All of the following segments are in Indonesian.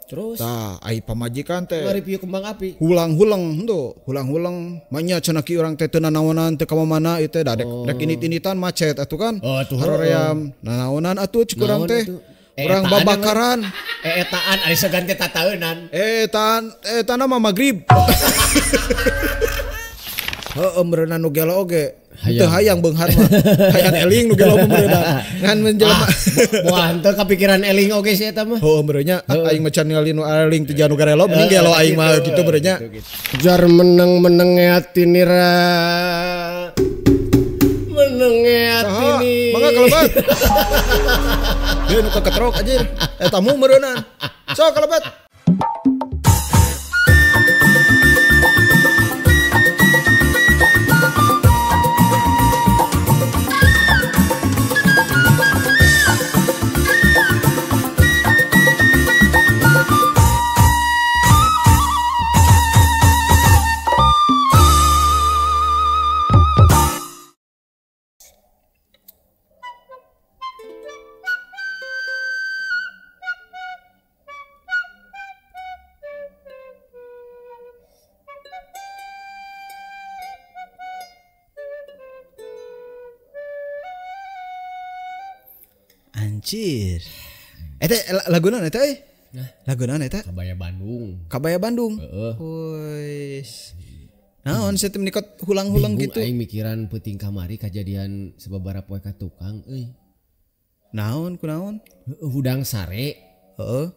Terus Tah ai pamajikan teh nge-review kembang api. hulang-hulang henteu, hulang-hulang manya cenah ki urang teh teu nanaonan teu ka mana ieu teh da dek init-initan macet atuh kan. Oh, atuh, Haroream nanaonan atuh cik urang teh. Urang Etaan babakaran. Etaan ari segan teh tataeunan. Etan mah magrib. Heeh meureunna nu gelo oge. Teu hayang beunghar mah. Hayang eling nu gelo meureunna. Ngan menjelema. Wah, henteu kepikiran eling oge sih eta mah. Heuh meureunnya aing macan ningali nu eling teu janu garelo mending gelo aing mah kitu meureunnya. Jar meneng-meneng hati nira. Meneng hati ni. Mangga kalebat. Dia nu keketrok anjir. Eta mu meureunan. Sok kalebat. Anjir. Eta lagunan eta euy. Lagunan eta Kabaya Bandung. Kabaya Bandung. Heeh. Wis. Naon sih menikot hulang-hulang gitu. Aing mikiran peuting kamari kajadian sababaraha poe ka tukang euy. Naon kunaon? Hudang sare Heeh.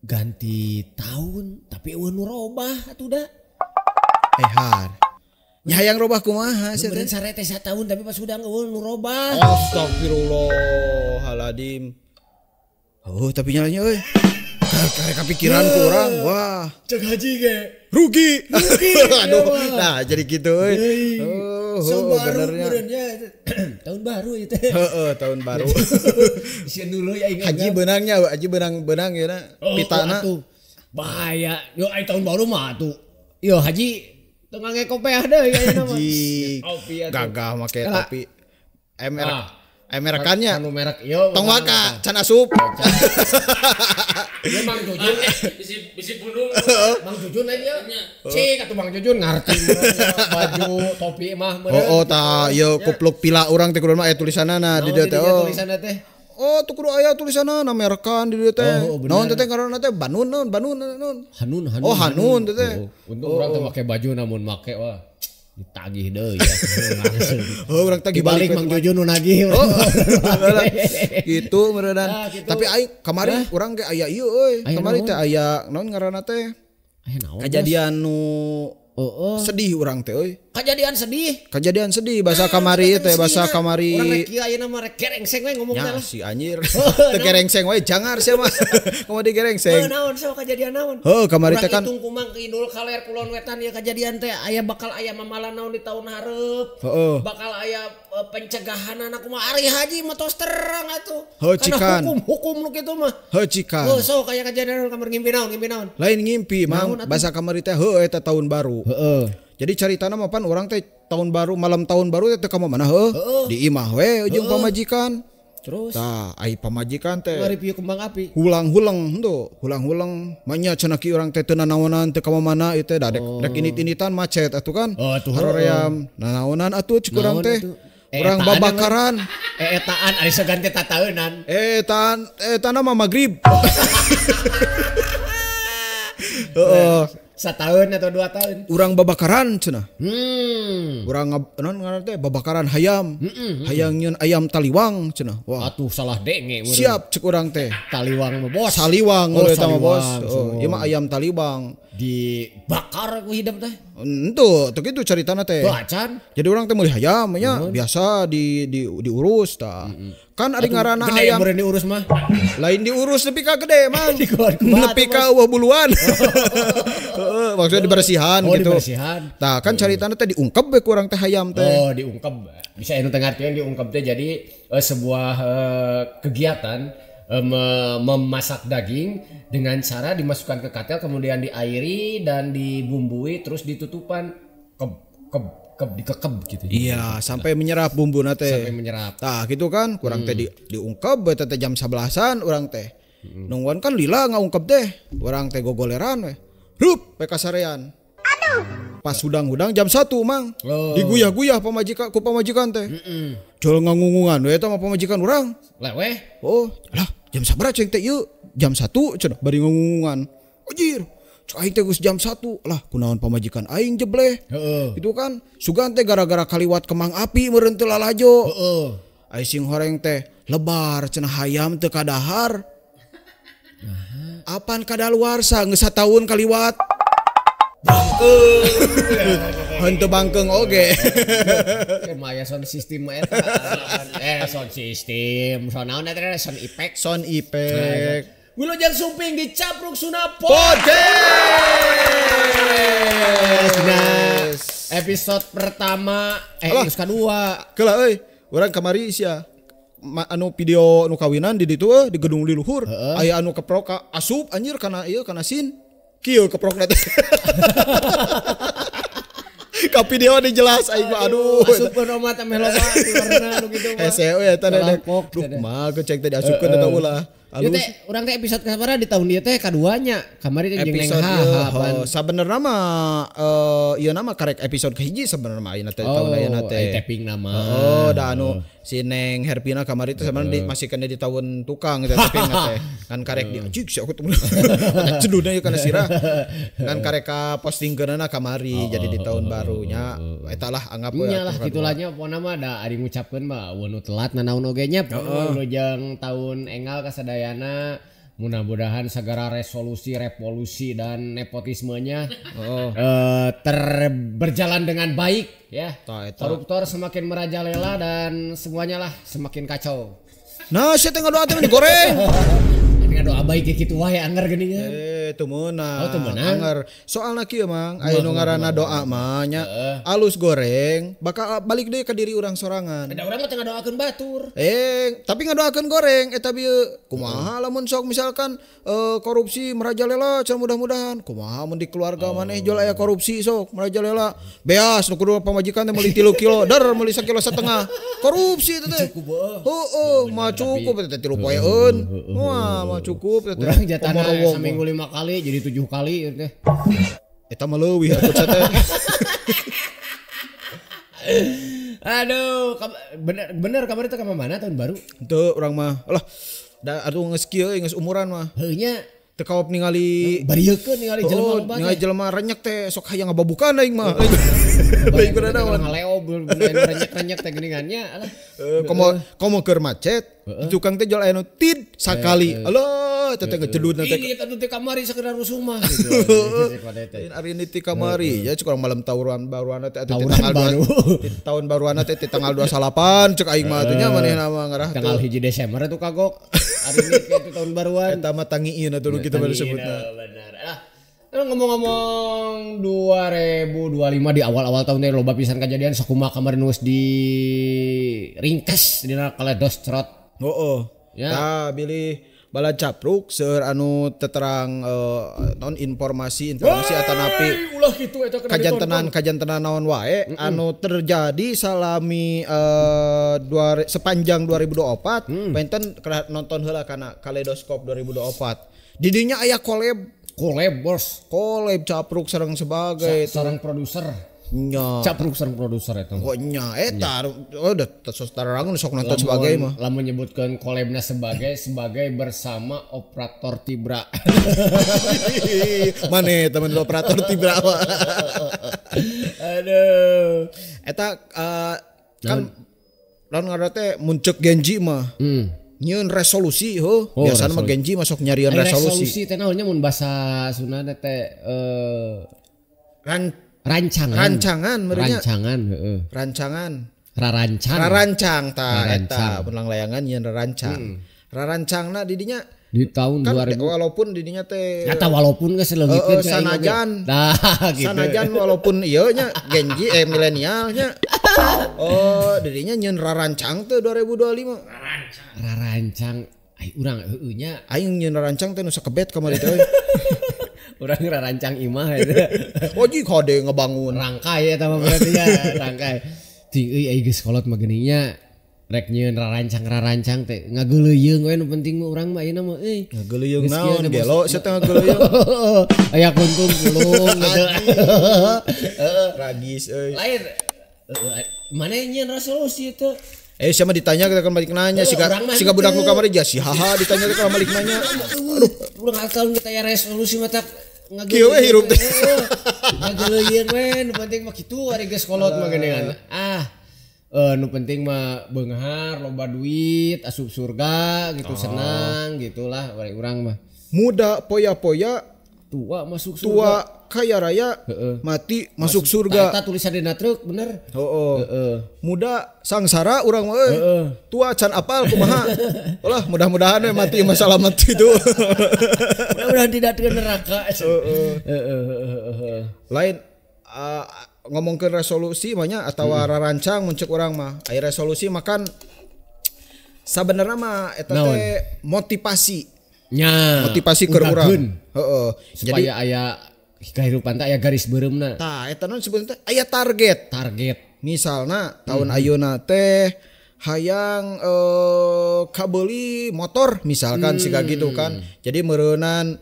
ganti tahun tapi eueuh nu robah atuh da. Har. Nya hayang robah kumaha sih Beneran teh? sare teh 1 tahun tapi pas hudang eueuh nu robah. Astagfirullahaladzim. Oh tapi nyalanya euy. Karek kepikiran ku urang. Wah, Cek haji ge. rugi. Aduh. Iya, Nah, jadi gitu euy. Oh, benernya. Tahun baru itu. Heeh, tahun baru. Sieun dulu ya ingat. Haji beunangnya, haji beunang ya pitana. Bahaya. Yo ai tahun baru mah atuh. Yo haji tengah ngekopeah deui aya nama. Haji. Gagah make topi. Merekannya. Anu merek ieu. Tong waka, can asup. Ieu Mang Jujun bisi bunung. Mang Jujun aja. Cik atuh Mang Jujun ngarti baju topi mah meureun. Oh, tah ieu kupluk pila urang teh kudu mah aya tulisanana di dieu teh. Oh. Tulisanna teh. Oh, tuh kudu aya tulisanana merekan di dieu teh. Oh, bener. Naon teh ngaranna teh Banun naon? Hanun. Oh, Hanun teh teh. Untung urang teh make baju namun make wah ditagih deui ya langsung. Oh, urang tagih Balik balik Mang Jujun nu nagih. gitu meureunna. Gitu. Tapi aing kamari urang ge aya ieu euy. Kamari teh aya naon ngaranna teh? Aya naon? Kejadian nu Heeh. sedih urang teh euy. Kejadian sedih. Kejadian sedih bahasa kamari teh bahasa kamari. Urang rek kieu ayeuna mah rek gerengseng we ngomongna Ya lah. si anjir. Teu gerengseng we jangar sia mah. Komo di gerengseng. Naon sok kejadian naon? Heuh kamari teh kan Urang hitung kumang kidul kaler kulon wetan ya kejadian teh aya bakal aya mamalan naon di tahun hareup. Heeh. Bakal aya pencegahan anak kumaha ari haji mah tos terang atuh. Heuh, Karena cikan. hukum nu kitu mah. heuh cikan. Oh sok aya kejadian kamar ngimpi naon? Lain ngimpi mang bahasa kamari teh heuh eta tahun baru. Heeh. Jadi caritana mah pan urang teh tahun baru malam tahun baru teh ka mana heuh di imah we ujung pamajikan. Terus Tah ai pamajikan teh nge-review kembang api. hulang-hulang henteu, hulang-hulang manya cenah ki urang teh teu nanaonan teu ka mana ieu teh da dek init-initan macet atuh kan. Oh, atuh, Haroream nanaonan atuh cik urang teh. Urang Etaan babakaran. Etaan ari segan teh tataeunan. Etan mah magrib. Heeh. 1 tahun atau 2 tahun. Urang babakaran cenah. Hmm. Urang naon ngaranna teh babakaran hayam. Hayang nyeun ayam taliwang cenah. Wah, Atuh salah denge meureun. siap cek urang teh. Taliwang mah bos. Saliwang Oh, eta mah bos. saliwang, Oh, ieu mah ayam taliwang. Dibakar ku hidup teh. Ento, teu kitu caritana teh. Bacan. Jadi urang teh meuli hayam nya biasa diurus tah. Kan ari ngaranna Gede hayam meureun diurus mah. lain diurus nepi ka gede mang. Dikeluar kumaha Nepi tuh, ka eueuh buluan. Heeh, maksudnya dibersihan Oh, gitu. dibersihan. Tah kan caritana teh diungkep we ku urang teh hayam teh. Oh, diungkep. Bisa anu teh ngartieun diungkep teh jadi sebuah kegiatan memasak daging dengan cara dimasukkan ke katel kemudian diairi dan dibumbui terus ditutupan dikekep gitu. Iya, sampai menyerap bumbuna teh. Sampai menyerap. Tah gitu kan, kurang teh diungkep eta teh jam 11-an urang teh. Nungguan kan lila ngaungkep deh. Orang teh gogoleran we. Rup pe kasarean. Pas hudang-hudang jam 1 mang. Diguyah-guyah ku pamajikan teh. Jol ngangungungan we eta mah pamajikan urang. Leweh. Oh, lah jam sabaraha ceng teh ieu? Jam 1 cenah bari ngangungungan. Anjir. Cek aing teh geus jam 1. Lah kunaon pamajikan aing jebleh. Itu kan sugan teh gara-gara kaliwat kemang api meureun teu lalajo. Ai sing horeng teh lebar cenah hayam teu kadahar. Apan kadaluarsa geus sataun kaliwat. Henteu bangkeung oge. Maya sound system eta. Sound system. Sound naon eta sound effect. Sound effect. Wilujeng Sumping di Capruk Sunda Podcast. Nah, episode pertama episode kedua. Keula euy, urang kamari sia anu video nu kawinan di ditu di gedung di luhur. Aya anu keprok ka asup anjir kana ieu kana sin. Kieu keprokna teh. Ka video dijelas aing mah aduh. Asupkeun omat teh loba keluarna nu kitu mah. Hese we eta teh. Duh mah cek teh diasupkeun eta ulah. Ieu teh urang teh episode kasabaraha di tahun dieu teh kaduanya. Kamari teh jeung Neng sabenerna mah ieu nama karek episode kahiji sabenerna mah ayeuna teh tahun ayeuna teh. Taping nama. Da anu si Neng Herpina kamari teh sabenerna masih kena di tahun tukang teh taping teh. Kan karek di anjing si aku teh. Ceduna ieu kana sirah. Kan karek ka postingkeunna kamari jadi di tahun barunya eta lah anggap we. Nya lah kitulah nya pokona mah da ari ngucapkeun mah nu telat nanaon oge nya wilujeng tahun enggal kasadaya. Mudah-mudahan segala resolusi, revolusi dan nepotismenya berjalan dengan baik ya. Koruptor semakin merajalela dan semuanya lah semakin kacau. Nah, saya tengah doa temen goreng. Dengan doa baik gitu wae anger geuningan. Teu meunang. Teu meunang. Anger. Soalna kieu mang aya nu ngaranna doa mah nya alus goreng bakal balik deui ka diri urang sorangan. Da urang mah teu ngadoakeun batur. Tapi ngadoakeun goreng eta bieu kumaha lamun sok misalkan korupsi merajalela can mudah-mudahan kumaha mun di keluarga maneh jol aya korupsi sok merajalela beas nu kudu pamajikan teh meuli 3 kilo dar meuli 1,5 kilo korupsi teh. Heueuh mah cukup teh 3 poeun. Wah cukup teh. Urang jatana saminggu 5 kali jadi 7 kali teh. Eta mah leuwih atuh teh. Aduh, bener kamari teh ka mana tahun baru? Teu urang mah. Alah, da atuh geus kieu geus umuran mah. Heuh nya teu kaop ningali bariekeun ningali jelema loba. Ningali jelema renyek teh sok hayang ngababukan aing mah. Baik kudu naon. Ngaleo renyek-renyek teh geuningannya alah. Komo keur macet. Tukang teh jual aya nu tid sakali. Alah, teh ngecedut teh. Ini teh teh kamari sakedar rusuh mah gitu. Ari ini ti kamari ya cek urang malam tawuran baruana teh atuh tanggal 2 tahun baruana teh tanggal 28 cek aing mah atuh nya manehna mah ngarah tanggal 1 Desember itu kagok. Ari ini itu tahun baruan. Eta mah tangiin atuh kita baru sebutna. Benar. Ngomong-ngomong 2025 di awal-awal tahun teh loba pisan kejadian sakumaha kamari nu geus di ringkas dina kaledos cerot. Ya. Tah bilih bala capruk seueur anu teterang non informasi atanapi ulah kitu eta kajantenan naon wae anu terjadi salami sepanjang 2024 penten nonton heula kana Kaleidoskop 2024 didinya aya collab capruk sareng sebagai sareng produser nya capruk sareng produser eta nya eta udah terang sok nonton sebagai mah lamun menyebutkan collabna sebagai bersama operator Tibra mane teman operator Tibra aduh eta kan lawan ngaranna teh muncul Genji mah nyeun resolusi biasana mah Genji masuk nyarian resolusi teh naonnya mun bahasa Sunda teh rancangan rarancang tah eta pulang layangan nyeun rarancangna didinya di tahun kan 2000 walaupun didinya teh eta walaupun geus leungikeun sanajan gitu. Sanajan walaupun ieu nya Genji milenial nya didinya nyeun rarancang teh 2025 rarancang urang heueuh nya aing nyeun rarancang teh nu sakebet kamari teh urang rarancang imah eta ji kode ngebangun rangkai eta mah berarti nya rangkai ting euy geus kolot mah geuning nya rek nyieun rarancang teh ngageuleuyeung we nu penting mah urang mah ayeuna mah Ngageuleuyeung naon gelo sia teh ngageuleuyeung. Aya kuntung pulung gitu. Ragis euy. Lain mana nyieun resolusi teh. Sama ditanya kita kan balik nanya siga budak nu kamari jah si haha ditanya teh balik nanya. Aduh, urang akal kita ya resolusi mah tak Kieu we hirup teh. Ngageuleuyeun we nu penting mah kitu ari geus kolot mah geuningan. Nu penting mah beunghar loba duit asup surga gitu senang gitulah bari urang mah. Muda poya-poya Tua masuk surga. tua kaya raya mati masuk surga. Eta tulisan dina truk bener. Muda sangsara urang mah euy. Tua can apal kumaha. Ulah mudah-mudahan we mati masalah mati itu. Mudah-mudahan tidak ke neraka. Lain ngomongkeun resolusi mah nya atawa rarancang mun ceuk urang mah. Aya resolusi makan sabenerna mah eta teh motivasi. Nya. Motivasi keur urang. Supaya aya kehidupan teh aya garis beureumna. Tah eta naon sebutna teh aya target. Misalna tahun ayeuna teh hayang kabeuli motor misalkan siga gitu kan. Jadi meureunan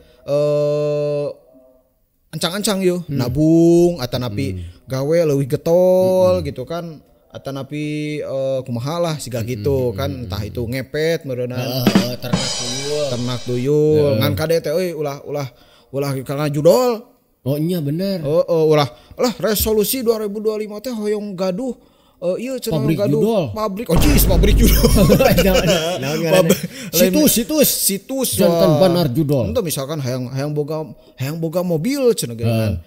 ancang-ancang yeuh nabung atanapi gawe leuwih getol gitu kan. Atanapi kumaha lah siga gitu kan entah itu ngepet meureunan ternak tuyul ngan kade teh euy ulah karena judol. Oh nya bener. Ulah resolusi 2025 teh hoyong gaduh ieu cenah gaduh pabrik pabrik judol. Situs jantan banar judol. Entah misalkan hayang boga mobil cenah geunan.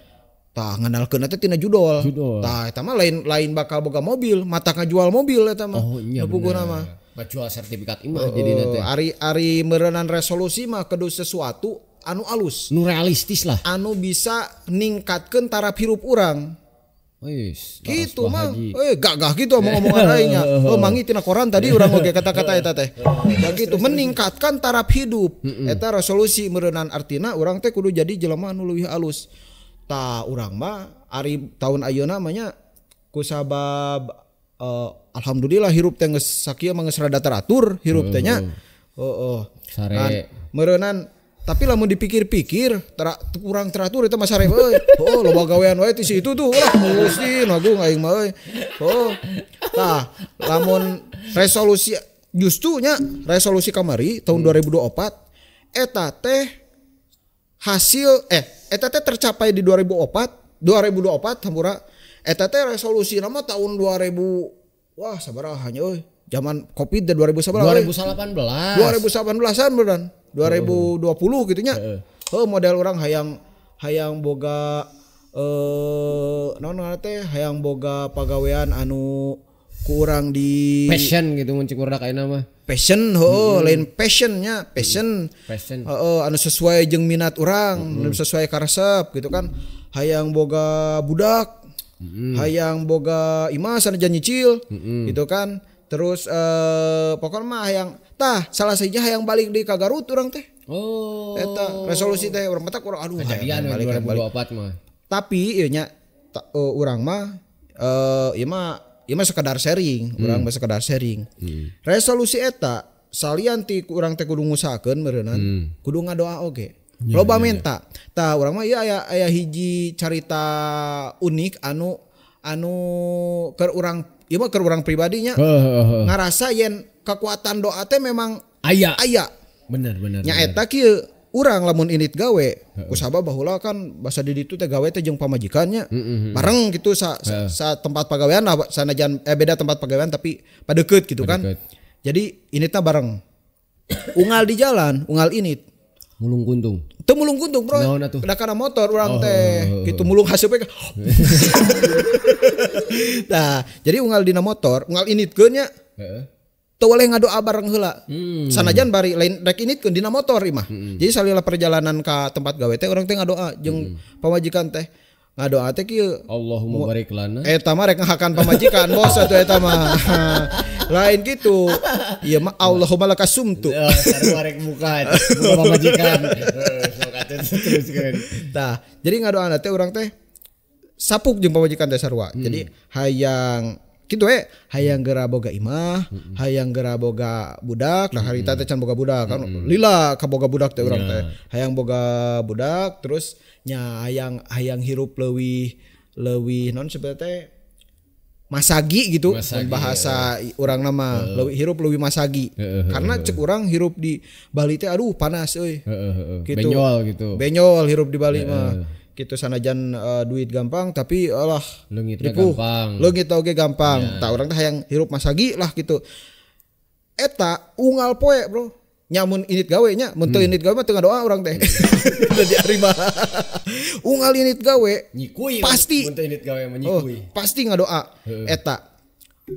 Tah ngandalkeun teh tina judol. Tah eta mah lain bakal boga mobil, mata ngajual mobil eta mah. Oh iya bener. Ngajual sertifikat imah jadina teh. Ari meureunan resolusi mah kudu sesuatu anu alus, nu realistis lah, anu bisa ningkatkeun taraf hirup urang. Gitu mah. Gagah gitu omong-omongan aing nya. Mangi tina koran tadi urang oge kata-kata eta teh. Ya gitu meningkatkan taraf hidup. Eta resolusi meureunan artina urang teh kudu jadi jelema anu leuwih alus. Tah urang mah ari tahun ayeuna mah nya kusabab alhamdulillah hirup teh geus sakieu mah geus rada teratur hirup teh nya. Sare meureunan tapi lamun dipikir-pikir kurang teratur eta mah sare euy. Loba gawean wae ti si itu tuh ulah ngurusin agung aing mah euy. Tah lamun resolusi justu nya resolusi kamari tahun 2024 eta teh hasil eta teh tercapai di 2024 hampura eta teh resolusi nama tahun 2000 wah sabaraha nya euy zaman Covid teh 2018 2018an beneran 2020 gitu nya. Model orang hayang boga naon ngaranna teh hayang boga pagawean anu kurang di passion gitu mun cik urang ayeuna mah. Passion lain passionnya passion. Anu sesuai jeung minat urang, anu sesuai karesep gitu kan. Hayang boga budak, hayang boga imah sanajan nyicil gitu kan. Terus pokoknya mah hayang tah salah saja hayang balik di ka Garut urang teh. Eta resolusi teh urang mata urang aduh kejadian 2024 mah. Tapi ieu nya urang mah ieu mah sekedar sharing, urang mah sekedar sharing. Resolusi eta salian ti urang teh kudu ngusahakeun meureunan, kudu ngadoa oge. Loba minta. Tah urang mah ieu aya hiji carita unik anu keur urang ieu mah keur urang pribadinya. Ngarasa yen kekuatan doa teh memang aya. Bener. Nya eta kieu urang lamun init gawe kusabab baheula kan basa di ditu teh gawe teh jeung pamajikannya bareng gitu sa tempat pagawean sanajan beda tempat pagawean tapi padeukeut gitu kan. Jadi initna bareng. Unggal di jalan, unggal init mulung kuntung. Teu mulung kuntung bro. Da kana motor urang teh gitu mulung haseup. Nah, jadi unggal dina motor, unggal initkeun nya. Teu boleh ngadoa bareng heula. Sanajan bari lain rek initkeun dina motor imah. Jadi salila perjalanan ka tempat gawe teh urang teh ngadoa jeung pamajikan teh. Ngadoa teh kieu Allahumma barik lana. Eta mah rek ngahakan pamajikan bos atuh eta mah. Lain gitu. Ieu mah Allahumma lakasumtu. Sarua rek buka pamajikan. Teruskeun. Tah, jadi ngadoana teh urang teh sapuk jeung pamajikan teh sarua. Jadi hayang kitu hayang geura boga imah, hayang geura boga budak, lah harita teh can boga budak kan. Lila ka boga budak teh urang teh. Hayang boga budak terus nya hayang hirup leuwih naon sebenarnya teh masagi gitu bahasa urang nama hirup leuwih masagi. Karena cek urang hirup di Bali teh aduh panas euy. Gitu. Benyol hirup di Bali mah. Gitu sanajan duit gampang tapi alah leungit gampang. Leungit oge gampang. Tah urang teh hayang hirup masagi lah gitu. Eta unggal poe, Bro. Nyamun init gawe nya, mun teu init gawe mah teu ngadoa urang teh. Udah diarima. Unggal init gawe nyikuy pasti mun teu init gawe mah nyikuy. Pasti ngadoa. Eta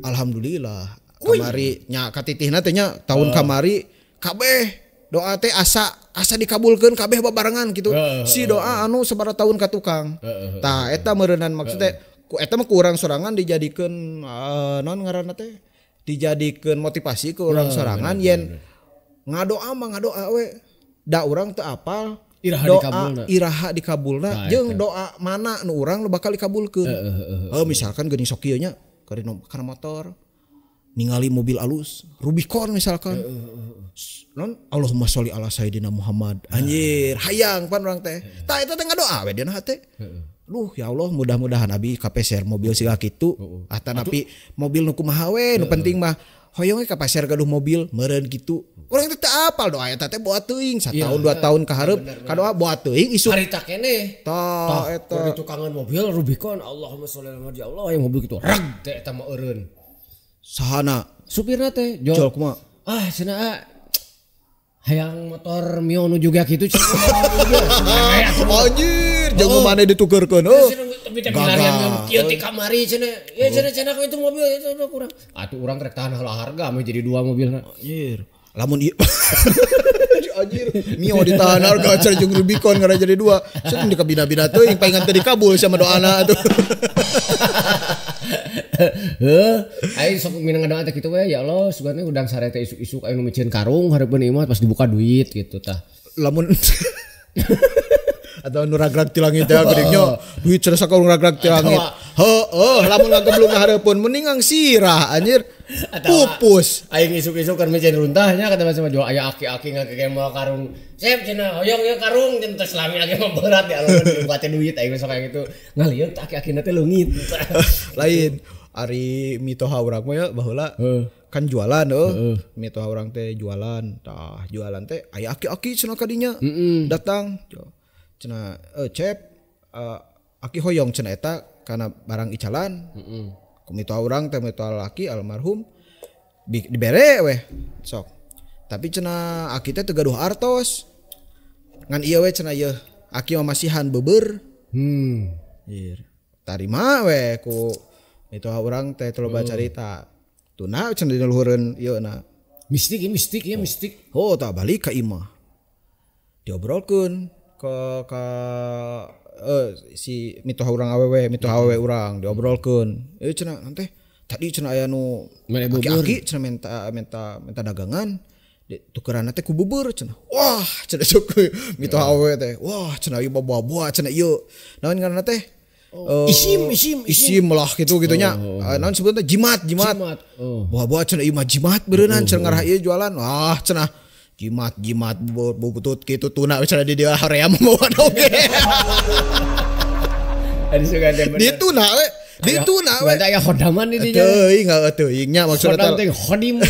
alhamdulillah kamari nya katitihna teh nya tahun kamari kabeh doa teh asa dikabulkeun kabeh babarengan gitu. Si doa anu sabaraha tahun ka tukang. Tah eta meureunnan maksudnya ku eta mah ku urang sorangan dijadikeun naon ngaranna teh? Dijadikeun motivasi ke urang sorangan yen ngadoa mah ngadoa we. Da urang teu apal iraha dikabulna jeung doa mana nu urang nu bakal dikabulkeun. Misalkan geuning sok ieu nya kana motor ningali mobil alus Rubicon misalkan. Non Allahumma sholli ala sayyidina Muhammad. Anjir, hayang pan urang teh. Tah eta teh ngadoa we dina hate. Duh ya Allah mudah-mudahan abi kapeser mobil siga kitu. Atanapi mobil nu kumaha we nu penting mah hoyong we kapeser gaduh mobil meureun kitu. Urang teh teu apal doa eta teh boa teuing 1 tahun 2 tahun ka hareup kadoa boa teuing isuk. Harita keneh. Tah eta di tukangan mobil Rubicon Allahumma sholli ala Muhammad ya Allah yang mobil kitu. Rag teh eta mah eureun. Sahana supirna teh jol kumaha? Cenah hayang motor Mio nu juga gitu anjir jangan mana ditukerkeun tapi teh milarian kieu ti kamari cenah ya cenah itu mobil itu kurang atuh urang rek tahan harga mah jadi 2 mobilna anjir lamun ieu anjir Mio ditahan harga cenah jeung Rubicon ngara jadi 2 cenah dikabina-bina teuing paingan teh dikabul sama doana atuh aing sok minang ngadoa teh kitu we ya Allah sugana udang sare teh isuk-isuk anu micieun karung hareupeun imah pas dibuka duit gitu tah lamun atau nu ragrag ti langit teh geuning duit cenah sakarung ragrag ti langit lamun ngageblung hareupeun mendingan sirah anjir pupus aing isuk-isuk kan micieun runtahnya kata bahasa mah jual aya aki-aki ngake mau karung sep cenah hoyong ieu karung cenah tos lami lagi mah berat ya Allah dibuka teh duit aing sok kayak gitu ngalieu aki-akina teh leungit lain ari mitoha urang mah ya baheula kan jualan mitoha urang teh jualan tah jualan teh aya aki-aki cenah kadinya datang cenah cep aki hoyong cenah eta kana barang icalan ku mitoha urang teh mitoha laki almarhum dibere we sok tapi cenah aki teh teu gaduh artos ngan ieu we cenah ieu aki mah masihan beubeur tarima we ku itu orang teh loba carita tuna cenah dina luhureun ieu na mistik. Oh tah balik ka imah diobrolkeun ka si mitoha urang awewe urang diobrolkeun cenah teh tadi cenah aya nu aki cenah minta dagangan tukeranna teh ku bubur cenah wah cenah sok mitoha awewe teh wah cenah ieu bawa cenah ieu naon ngaranna teh isim lah gitunya naon sebutna jimat buah cenah ieu mah jimat beureunan cenah ngarah ieu jualan wah cenah jimat bubutut kitu tuna cenah di dieu hoream bawa oge dituna we aya khodaman di dinya teuing nya maksudna teh khodim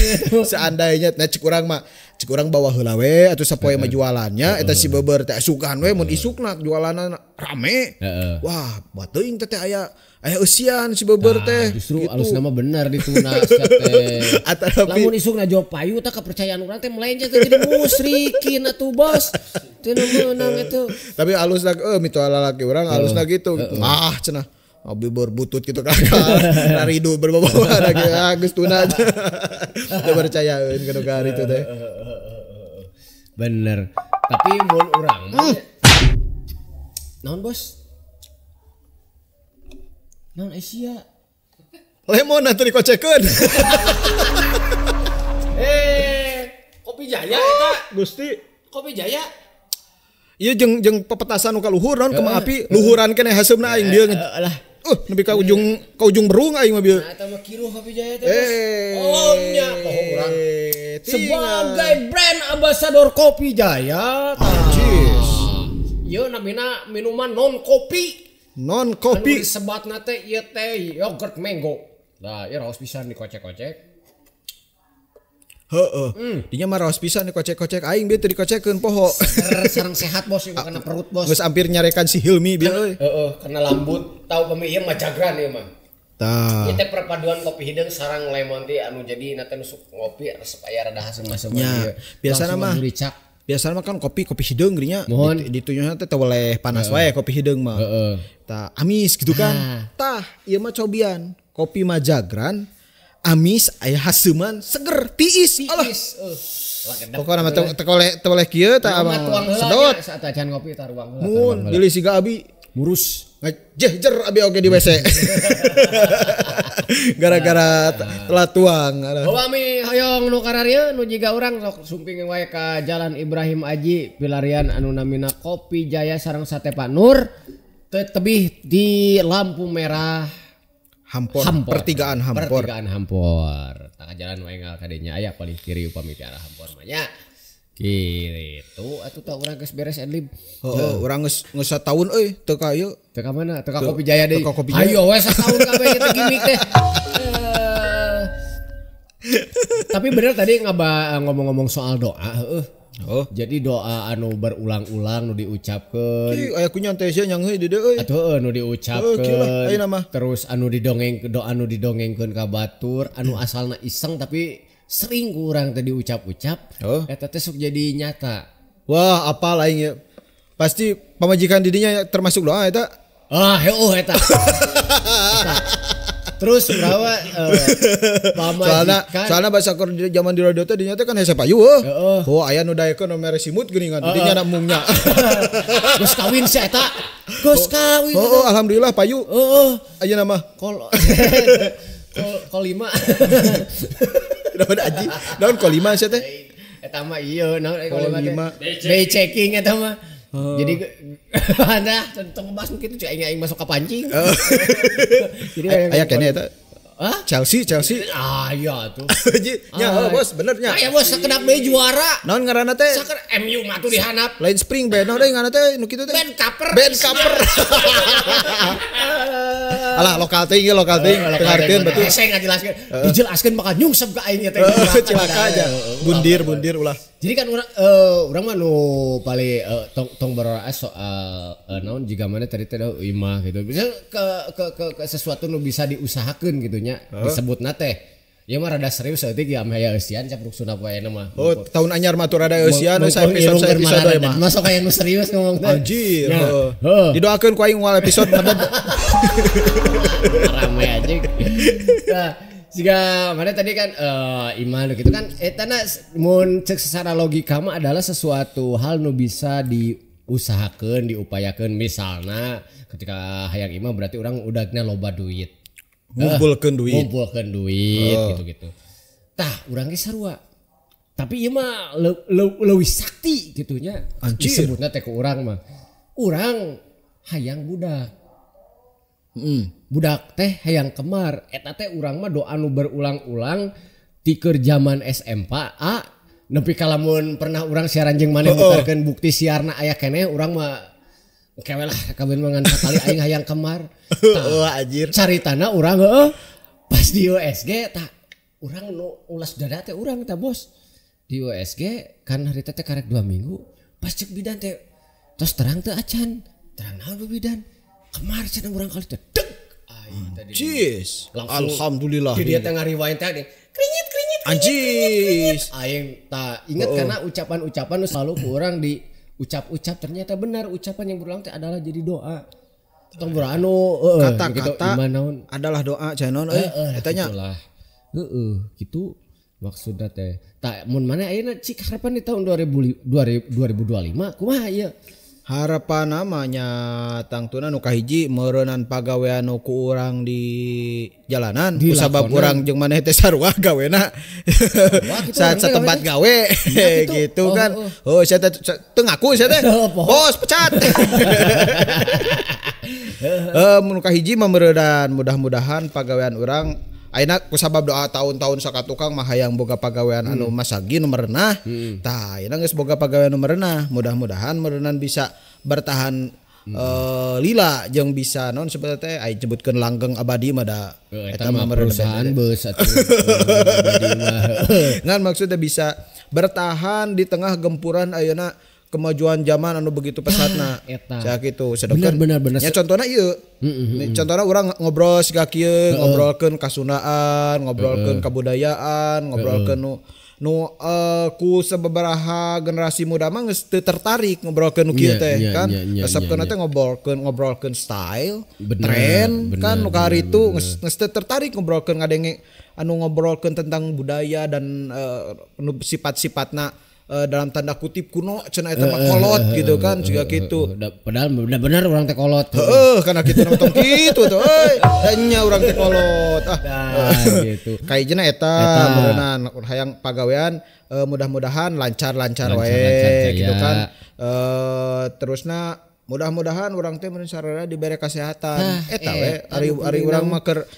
seandainya cek urang bawa heula we atuh sapoe mah jualannya eta si beubeur teh sugan we mun isukna jualanna rame wah buat teuing teh aya eusian si beubeur teh justru alusna mah bener dituna teh lamun isukna jawab payu tah kepercayaan urang teh melencet jadi musyrikin atuh bos teu meunang eta tapi alusna mitoha lalaki urang alusna gitu cenah abi berbutut gitu kakak naridu berbawa lagi geus tuna aja teu percayaeun kana kari itu teh bener tapi mun urang naon bos naon Asia lemon atuh dikocekeun kopi jaya eta Gusti kopi jaya ieu jeung pepetasan nu ka luhur naon kumaha api luhuran keneh haseupna aing dieu nepi ka ujung berung aing mah bieu. Nah, eta mah kiruh Kopi Jaya teh. Oh nya poho urang. Sebagai brand ambassador Kopi Jaya. Anjis. Ieu namina minuman non kopi. Non kopi. Anu disebatna teh ieu teh yogurt mango. Nah, ieu raos pisan dikocek-kocek. Heeh. Dinya mah raos pisan dikocek-kocek aing bieu teu dikocekeun poho. Sareng sehat bos, ieu kana perut bos. Geus hampir nyarekan si Hilmi bieu euy. Heeh, karena lambut. Tahu pemi ieu mah jagran ieu mah. Tah. Ieu teh perpaduan kopi hidung sareng lemon teh anu jadi nate nusuk ngopi resep aya rada haseum masuk Nya, biasana mah biasana mah kan kopi hideung geunya ditujuhna teh boleh panas wae kopi hideung mah. Heeh. Tah amis gitu kan. Tah ieu mah cobian. Kopi mah jagran, amis aya haseuman, seger, tiis. Alah. Pokona mah teu oleh kieu tah sedot. Saat acan ngopi tah ruang heula. Mun bilih siga abi murus. Ngejehjer abi oge di WC. Gara-gara telat tuang. Bami hoyong nu kararieu nu jiga urang sok sumping wae ka Jalan Ibrahim Aji pilarian anu namina Kopi Jaya sareng Sate Pak Nur tebih di lampu merah Hampor. Pertigaan Hampor. Tah jalan wae ngal kadinya aya paling kiri upami ti arah Hampor mah nya. Kitu atuh tah urang geus beres adlib. Heeh, urang geus sataun euy teu ka ieu. Teu ka mana? Teu ka Kopi Jaya deui. Jaya. Ayo we sataun kabeh teh gimik teh. Tapi bener tadi ngomong-ngomong soal doa, heeh. Oh, jadi doa anu berulang-ulang nu diucapkeun. Aya kunyan teh sia nyang heuh di dieu euy. Atuh nu diucapkeun. Ayeuna mah. Terus anu doa nu didongengkeun ka batur, anu asalna iseng tapi sering kurang teh diucap-ucap. Eta teh sok jadi nyata. Wah, apal aing ya. Pasti pamajikan didinya termasuk doa eta. Heuh eta. Terus urawa pamajikan. Soalna bahasa keur zaman di radio teh dinya teh kan hese payu heuh. Oh, aya nu daekeun nu mere simut geuningan. Dinya mungnya. Geus kawin si eta. Geus kawin. Oh, alhamdulillah payu. Heeh. Ayeuna mah kolima. Daun aji. Daun kolima sia teh. Eta mah ieu naon kolima. Day checking eta mah. Jadi ada tong bahas kitu cek aing masuk ka pancing. Jadi aya keneh eta. Chelsea. Iya tuh. Nya bos bener nya. Aya bos sakedap deui juara. Naon ngaranna teh? Saker MU mah tuh dihanap. Lain Spring band naon deui ngaranna teh nu kitu teh? Band Kaper. Alah lokal teuing dengarkeun betul. Saya ngajelaskeun. Dijelaskeun bakal nyungsep ka aing teh. Cilaka aja. Bundir ulah. Jadi kan urang mah nu paling tong berora soal naon jiga mana tadi teh imah gitu. Bisa ke sesuatu nu bisa diusahakeun gitu nya disebutna teh. Ya mah rada serius eutik ya aya eusian capruk sunap wae mah. Oh, tahun anyar mah tuh rada eusian saya episode mah. Masuk aya nu serius ngomong teh. Anjir. Didoakeun ku aing moal episode meded. Rame anjing. Nah, jika mana tadi kan iman gitu kan etana mun cek secara logika mah adalah sesuatu hal nu bisa diusahakeun, diupayakeun. Misalnya ketika hayang iman berarti orang udahnya loba duit. Ngumpulkeun duit gitu-gitu. Tah, urang ge sarua. Tapi ieu mah leuwih sakti gitunya. Disebutna teh ku urang mah. Urang hayang budak. Budak teh hayang kemar. Eta teh urang mah doa nu berulang-ulang ti keur zaman SMP nepi ka lamun pernah urang siaran jeung maneh mutarkeun bukti siarna aya keneh urang mah kewe lah kawin mangan sakali aing hayang kemar. Wah anjir. Caritana urang pas di USG tah urang nu ulas dada teh urang tah bos. Di USG kan harita teh karek 2 minggu pas cek bidan teh tos terang teh acan. Terang naon bidan? Kemar cenah urang kali teh deg. Cis. Alhamdulillah. Dia teh ngariwain teh krinyit. Anjis. Aing tak ingat karena ucapan-ucapan selalu ku urang di ucap ternyata benar ucapan yang berulang teh adalah jadi doa. Tong beranu kata-kata gitu, adalah doa canon eta nya. Gitu maksudna teh. Tak mun mana ayeuna cik harapan di tahun 2025 kumaha ieu? Harapan namanya tangtuna nu kahiji meureunnan pagawean nu ku urang di jalanan kusabab urang jeung maneh teh sarua gawena saat setempat gawe gitu kan. Oh sia teh teu ngaku sia teh bos pecat. Mun kahiji mah meuredan mudah-mudahan pagawean urang ayeuna kusabab doa tahun-tahun sakatukang mah hayang boga pagawean anu masagi nu merenah. Tah ayeuna geus boga pagawean nu merenah. Mudah-mudahan meureunana bisa bertahan lila jeung bisa non seperti teh aya nyebutkeun langgeng abadi mah da eta mah perusahaan beus atuh. Ngan maksudnya bisa bertahan di tengah gempuran ayeuna kemajuan zaman anu begitu pesatna. Cak kitu sedengkeun. Bener. Nya contona ieu. Contohna urang ngobrol siga kieu, ngobrolkeun kasundaan, ngobrolkeun kabudayaan, ngobrolkeun nu ku sababaraha generasi muda mah geus teu tertarik ngobrolkeun nu kieu teh kan. Resepkeun teh ngobrolkeun style, tren kan nu karitu geus teu tertarik ngobrolkeun ngadenge anu ngobrolkeun tentang budaya dan nu sifat-sifatna dalam tanda kutip kuno cenah eta mah kolot gitu kan juga gitu. Padahal bener urang teh kolot. Karena kitu nonton kitu tuh euy. Nya urang teh kolot. Gitu. Kayaknya eta beuneunan hayang pagawean mudah-mudahan lancar-lancar wae gitu kan. Terusna mudah-mudahan urang teh meureun sararea dibere kesehatan. Eta we ari urang mah keur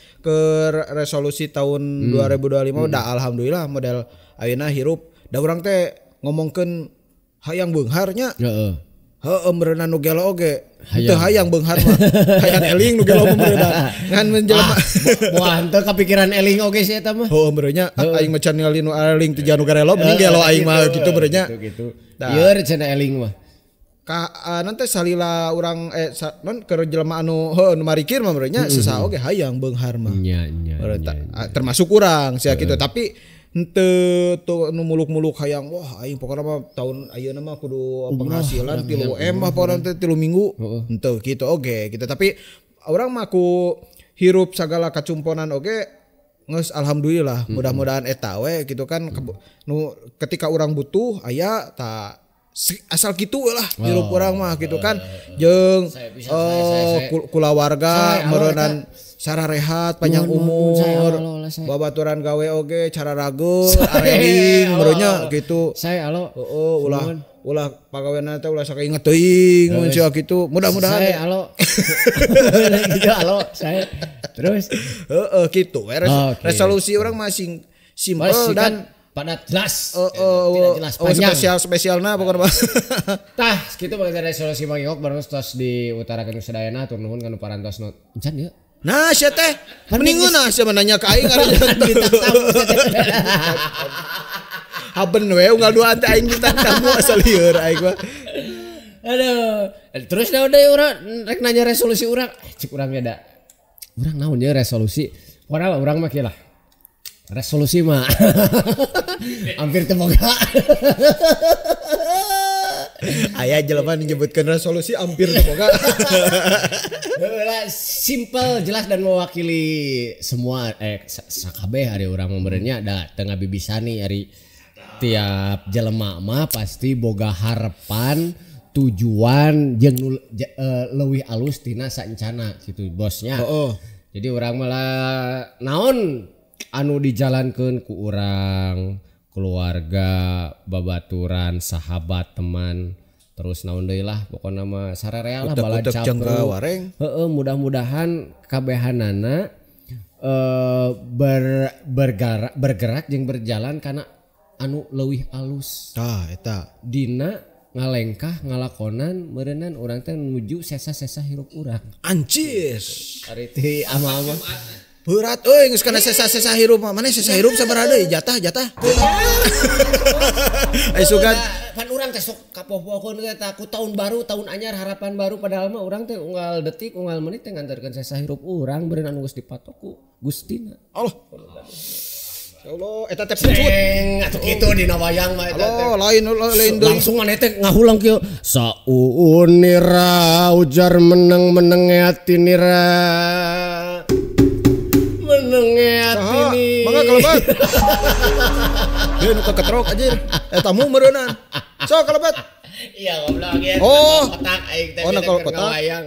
resolusi tahun 2025 da alhamdulillah model ayeuna hirup da urang teh ngomongkeun hayang beunghar nya. Heeh. Meureunana nu gelo oge. Teu hayang beunghar mah. Hayang eling nu gelo meureunana. Ngan menjelema. Moal henteu kapikiran eling oge sih eta mah. Meureun nya aing macan ningali nu eling teu janu garelo mending gelo aing mah kitu meureun nya. Gitu. Ieu cenah eling mah. Nanti salila urang non keur jelema anu nu marikir mah meureun nya sesa oge hayang beunghar mah. Nya. Termasuk urang sia kitu tapi henteu tuh nu muluk-muluk hayang wah aing pokona mah tahun ayeuna mah kudu penghasilan 3M mah pokona teh 3 minggu. Henteu kitu oge gitu tapi urang mah ku hirup sagala kacumponan oge geus alhamdulillah mudah-mudahan eta we gitu kan nu ketika urang butuh aya ta asal kitu lah hirup urang mah gitu kan jeung kulawarga meureunnan sararehat panjang umur babaturan gawe oge cara ragel areling meureunnya gitu saya alo ulah pagaweana teh ulah sakainget teuing mun sia kitu mudah-mudahan saya alo gitu alo saya terus kitu resolusi urang masing simpel dan padat jelas tidak jelas panjang spesialna pokoknya tah kitu bagi resolusi Mang Iok baru tos diutarakeun sadayana atur nuhun kana parantos encan ya. Nah, sia teh mendingan sia menanya ka aing ari haben we unggal duaan teh aing bintang tamu asal lieur aing mah. Aduh, terus da deui urang rek nanya resolusi urang. Cik urang ge da. Urang naon ye resolusi? Pokona urang mah kieu lah. Resolusi mah hampir teu boga. Aya jelema nyebutkeun resolusi hampir teu boga. Simple, jelas dan mewakili semua sakabeh ari urang memberinya da teu ngabibisani ari tiap jelema mah pasti boga harapan tujuan jeung leuwih alus tina saencana gitu bosnya. Jadi urang malah naon anu dijalankeun ku urang keluarga babaturan sahabat teman terus naon deui lah pokona mah sararea lah bala capro mudah-mudahan kabehanana bergerak jeung berjalan kana anu leuwih alus eta dina ngalengkah ngalakonan meureunnan urang teh nuju sesa-sesa hirup urang anjis ari teh ama-ama berat euy geus kana sesa-sesa hirup mah maneh sesa hirup sabaraha deui jatah ai sugan pan urang teh sok kapoh-pohkeun eta ku tahun baru tahun anyar harapan baru padahal mah urang teh unggal detik unggal menit teh nganterkeun sesa hirup urang beureun anu geus dipatok ku Gustina Allah ya Allah eta teh pucut atuh kitu dina wayang mah eta teh lain deui langsung maneh teh ngahulang kieu saunira ujar meneng ati nira ini. Mangga kalebat. Dia nu keketrok aja. Tamu meureunnan. Sok kalebat. Iya goblok ge. Kotak aing teh ngawayang.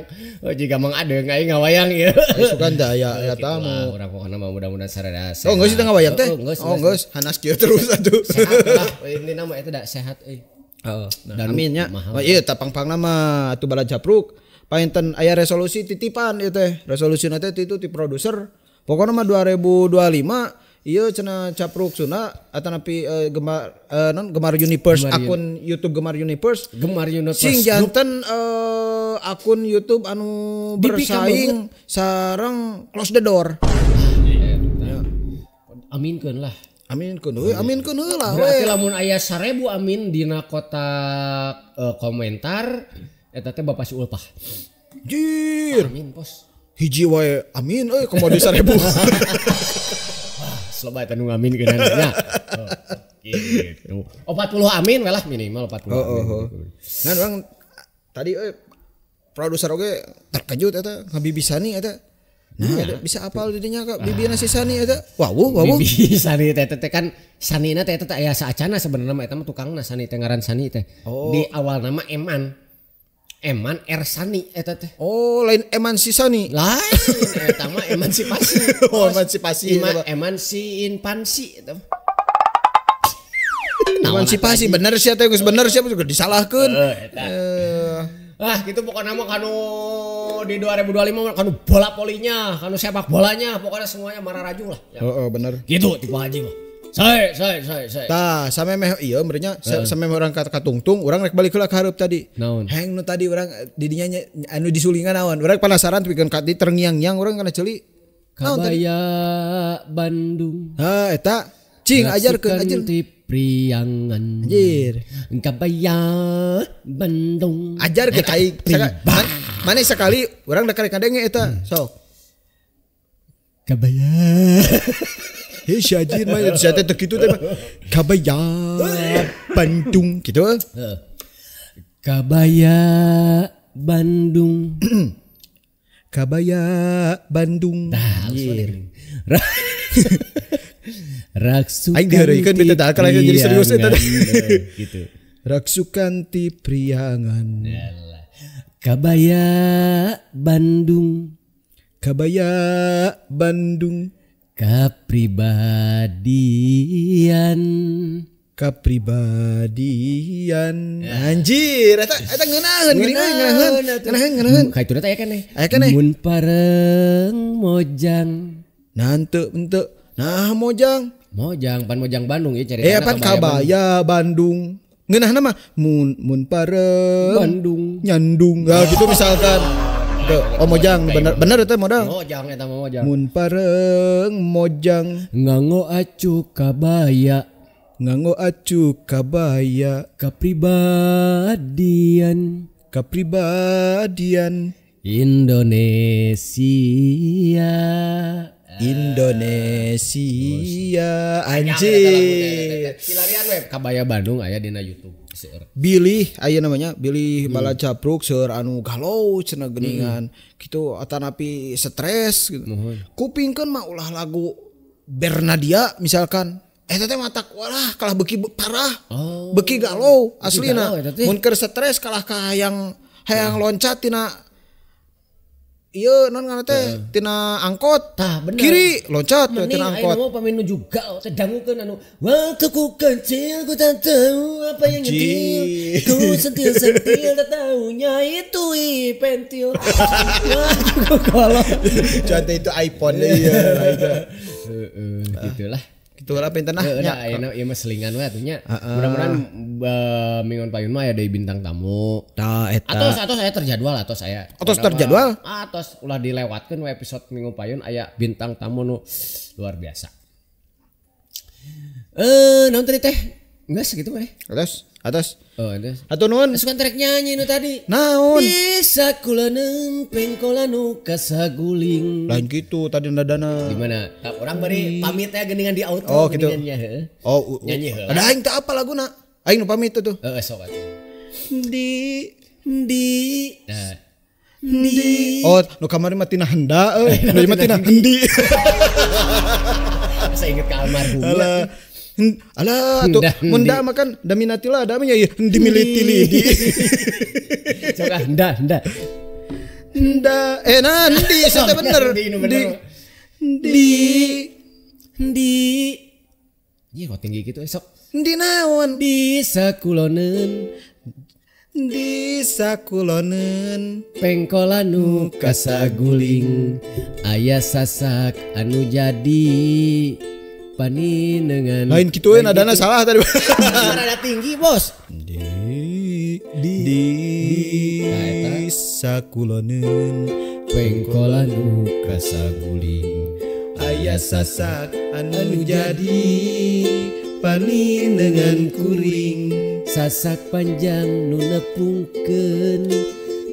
Jiga Mang Adeng aing ngawayang ieu. Sugan da aya tamu. Urang pokona mah mudah-mudahan sarada sehat. Geus teh ngawayang teh. Geus hanas kieu terus atuh. Sehat lah. Ini nama eta da sehat euy. Dan amin nya. Ieu tapang-pangna mah atuh bala japruk. painten aya resolusi titipan ieu teh. Resolusina teh itu ti produser. Pokona mah 2025 ieu cenah Capruksuna atanapi Gemar Universe akun YouTube Gemar Universe. Gemar Universe. Sing janten akun YouTube anu bersaing sareng Close the Door. Aminkeun lah. Aminkeun heula we. Berarti lamun aya 1000 amin dina kotak komentar eta teh Bapak si Ulpah. Jir. Amin pos. Hiji wae amin euy komo di 1000. Sloba eta nu ngaminkeun nya. Gitu. 40 amin we lah minimal 40 amin. Ngan urang tadi produser oge terkejut eta ngabibisani eta. Nah, bisa apal di dinya Kak bibina si Sani eta. Wow. Bibi Sani teh kan Sanina teh eta aya saacana sebenarnya mah eta mah tukangna Sani teh ngaran Sani teh. Di awal nama Eman R Sani eta teh. Oh, lain emansisani. Lain eta mah emansipasi. Oh, emansipasi. Emansiin pansi eta. Emansipasi bener sih teh geus bener sih juga disalahkeun. Gitu pokoknya mah kanu di 2025 kanu bola polinya, kanu sepak bolanya, pokoknya semuanya mararaju lah. Heeh, bener. Gitu tipe Haji mah. Saya. Tah, sampe meh ieu meureunnya sampe urang ka Tungtung, urang rek balik heula ka hareup tadi. Naon? Heng nu tadi urang di dinya anu disulingan naon? Urang penasaran pikeun ka di terngiang-ngiang urang kana ceuli. Kabaya Bandung. Eta cing ajarkeun Priangan. Anjir. Kabaya Bandung. Ajar ke aing. Mana sekali urang da karek kadenge eta. Sok. Kabaya. Heh syajir mah sia teh kitu teh. Kabaya Bandung kitu. Kabaya Bandung. Kabaya Bandung. Anjir. Raksukan aing diheureukeun bete tah kalau jadi serius eta gitu. Raksukan ti Priangan. Kabaya Bandung. Kabaya Bandung. Kapribadian. Anjir eta ngeunaheun geuning ngeunaheun. Ka itu teh aya keneh. Mun pareng mojang. Nah henteu. Nah mojang pan mojang Bandung ya cerita. Pan Kabaya Bandung. Ngeunahna mah mun pareng Bandung nyandung. Nah gitu misalkan. Tuh, mojang bener itu modal. Mojang eta mah mojang. Mun pareng mojang nganggo acu kabaya. Kapribadian Indonesia anjir. Silarian web Kabaya Bandung aya dina YouTube. Bilih aya namanya Bilih bala capruk seur anu galau cenah geuningan kitu atanapi stres gitu. Kupingkeun mah ulah lagu Bernadia misalkan eta teh matak walah kalah beuki parah. Beuki galau aslina. Mun keur stres kalah ka hayang loncat tina ieu naon ngaranna teh tina angkot. Kiri loncat tina angkot. Aya paminu juga teh dangukeun anu waktu ku kecil ku tak tahu apa yang nyetil. Ku sentil tak tahunya itu pentil. Kalau contoh itu iPhone iya gitulah. Gitulah pinten nah. Ieu mah selingan we atunya. Mudah-mudahan minggu payun mah aya deui bintang tamu. Tah eta. Atos saya terjadwal atos saya. Atos terjadwal? Atos ulah dilewatkeun we episode minggu payun aya bintang tamu nu luar biasa. Naon tadi teh? Geus kitu mah. Atas. Atas. Atuh nuhun. Sukan terek nyanyi nu tadi. Naon? Bisa kula nempeng kola nu kasaguling. Lain kitu tadi nadana. Gimana? Urang bari pamit ya geuningan di auto gitu. Nyanyi heula. Ada aing teh apa laguna? Aing nu pamit tuh. Sok atuh. Di. Oh, nu kamari mah tina henda euy. Nu mah tina hendi. Saya inget ka almarhum. Alah tuh munda makan daminatilah damanya ya dimiliti-liti. Coba henda. Nanti saya bener. Di. Iya kok tinggi gitu esok. Di naon? Bisa kulonen. di sakuloneun pengkolan nu kasaguling aya sasak anu jadi paninengan lain kitu we nadana salah tadi rada tinggi bos di sakuloneun pengkolan nu kasaguling aya sasak anu jadi paninengan kuring sasak panjang nu nepungkeun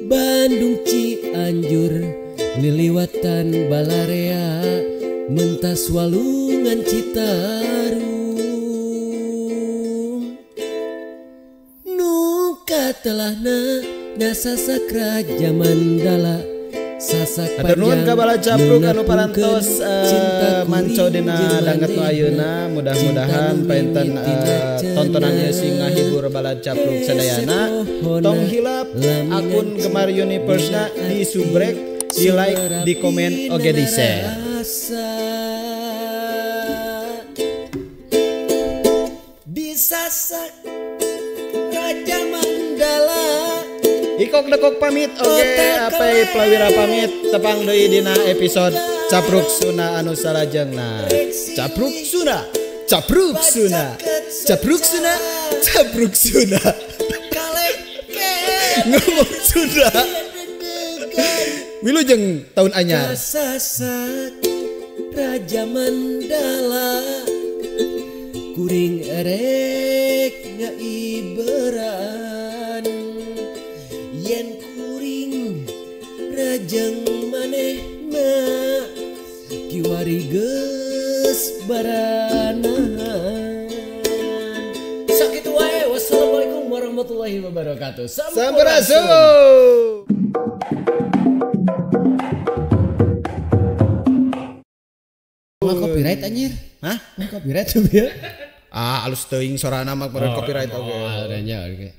Bandung Cianjur liliwatan Balarea mentas Walungan Citarum nu katelahna nasasak Raja Mandala sasak Atur nuhun ka bala capruk anu nepungkeun parantos cinta manco kuring dina jeung danget nu ayeuna mudah-mudahan painten tontonan ieu sing ngahibur bala capruk sadayana tong hilap akun Gemar Universe-na di subrek di like di komen oge di share disasak Raja Mandala Ikok dekok pamit oge apai Plawira pamit tepang deui dina episode Capruk Suna anu salajengna Capruk Suna Capruk Suna Capruk Suna Capruk Suna ngomong Sunda wilujeng tahun anyar sasak Raja Mandala kuring erek ngaiberan yen kuring rajeng manehna kiwari geus baranan sakitu wae wassalamualaikum warahmatullahi wabarakatuh sampurasun copyright anjir hah copyright tuh ya alus teuing sorana mah copyright oge adanya oke